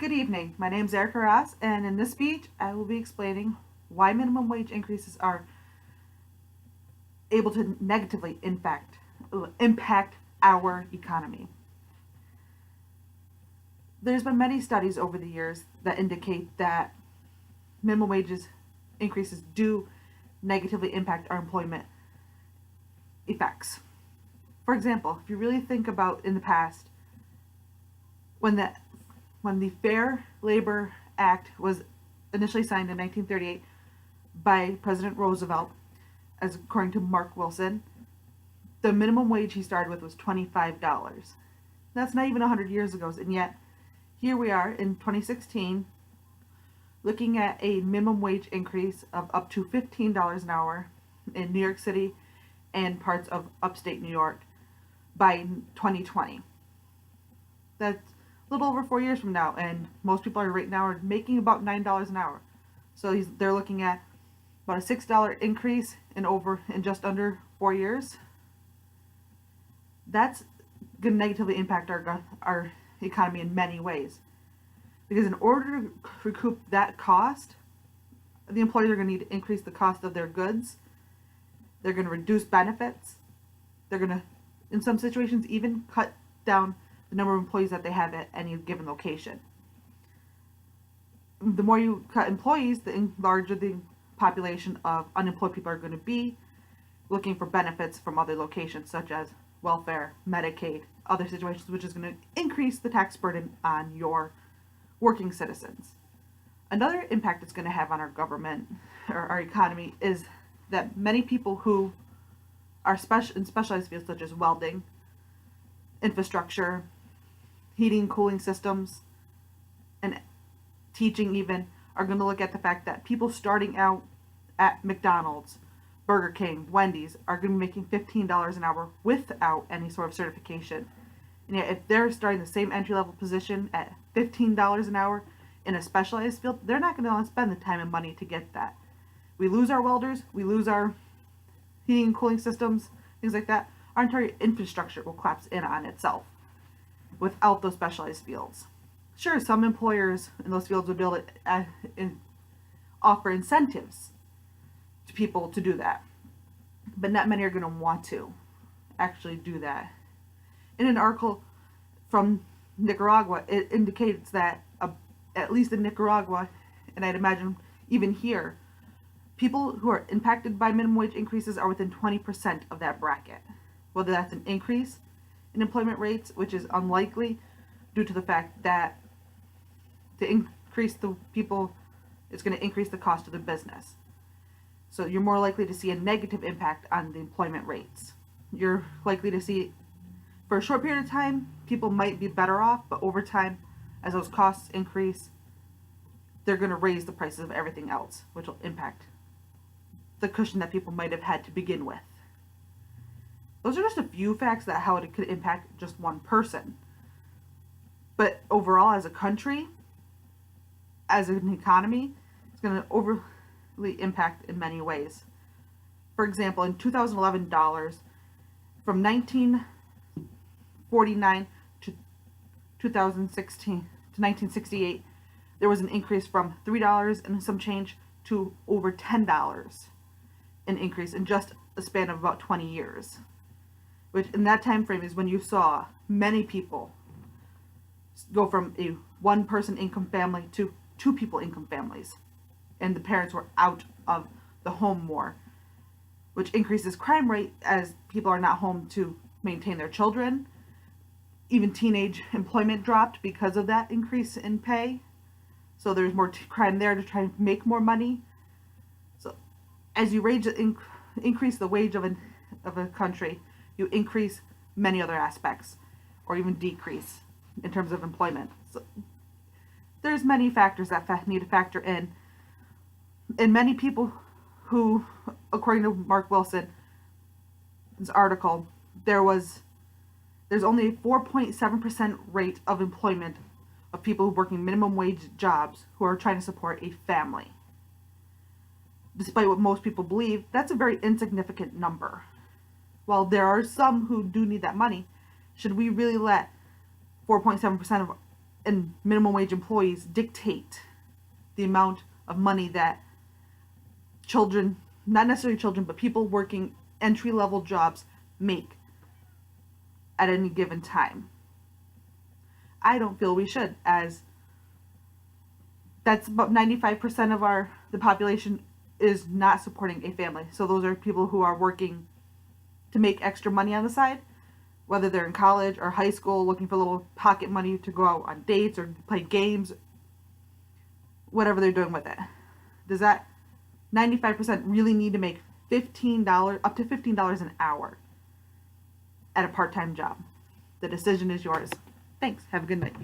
Good evening. My name is Erica Ross, and in this speech, I will be explaining why minimum wage increases are able to negatively impact our economy. There's been many studies over the years that indicate that minimum wages increases do negatively impact our employment effects. For example, if you really think about in the past, when the when the Fair Labor Act was initially signed in 1938 by President Roosevelt, as according to Mark Wilson, the minimum wage he started with was $25. That's not even 100 years ago, and yet here we are in 2016 looking at a minimum wage increase of up to $15 an hour in New York City and parts of upstate New York by 2020. That's a little over 4 years from now, and most people are right now are making about $9 an hour. So they're looking at about a $6 increase in just under 4 years. That's going to negatively impact our economy in many ways, because in order to recoup that cost, the employers are going to need to increase the cost of their goods. They're going to reduce benefits. They're going to, in some situations, even cut down the number of employees that they have at any given location. The more you cut employees, the larger the population of unemployed people are going to be looking for benefits from other locations, such as welfare, Medicaid, other situations, which is going to increase the tax burden on your working citizens. Another impact it's going to have on our government or our economy is that many people who are in specialized fields such as welding, infrastructure, heating and cooling systems, and teaching even, are going to look at the fact that people starting out at McDonald's, Burger King, Wendy's are going to be making $15 an hour without any sort of certification. And yet, if they're starting the same entry level position at $15 an hour in a specialized field, they're not going to want to spend the time and money to get that. We lose our welders, we lose our heating and cooling systems, things like that. Our entire infrastructure will collapse in on itself without those specialized fields. Sure, some employers in those fields would be able to offer incentives to people to do that, but not many are going to want to actually do that. In an article from Nicaragua, it indicates that at least in Nicaragua, and I'd imagine even here, people who are impacted by minimum wage increases are within 20% of that bracket. Whether that's an increase in employment rates, which is unlikely due to the fact that to increase the people, it's going to increase the cost of the business. So you're more likely to see a negative impact on the employment rates. You're likely to see, for a short period of time, people might be better off, but over time, as those costs increase, they're going to raise the prices of everything else, which will impact the cushion that people might have had to begin with. Those are just a few facts that how it could impact just one person. But overall, as a country, as an economy, it's going to overly impact in many ways. For example, in 2011 dollars, from 1949 to 2016 to 1968, there was an increase from $3 and some change to over $10 an increase in just a span of about 20 years. Which in that time frame is when you saw many people go from a one person income family to two people income families, and the parents were out of the home more, which increases crime rate as people are not home to maintain their children. Even teenage employment dropped because of that increase in pay, so there's more crime there to try and make more money. So as you increase the wage of a country, you increase many other aspects, or even decrease in terms of employment. So there's many factors that need to factor in. And many people who, according to Mark Wilson's article, there's only a 4.7% rate of employment of people working minimum wage jobs who are trying to support a family. Despite what most people believe, that's a very insignificant number. While there are some who do need that money, should we really let 4.7% of and minimum wage employees dictate the amount of money that children, not necessarily children, but people working entry level jobs make at any given time. I don't feel we should, as that's about 95% of the population is not supporting a family. So those are people who are working to make extra money on the side, whether they're in college or high school looking for a little pocket money to go out on dates or play games, whatever they're doing with it. Does that 95% really need to make $15, up to $15 an hour at a part-time job? The decision is yours. Thanks. Have a good night.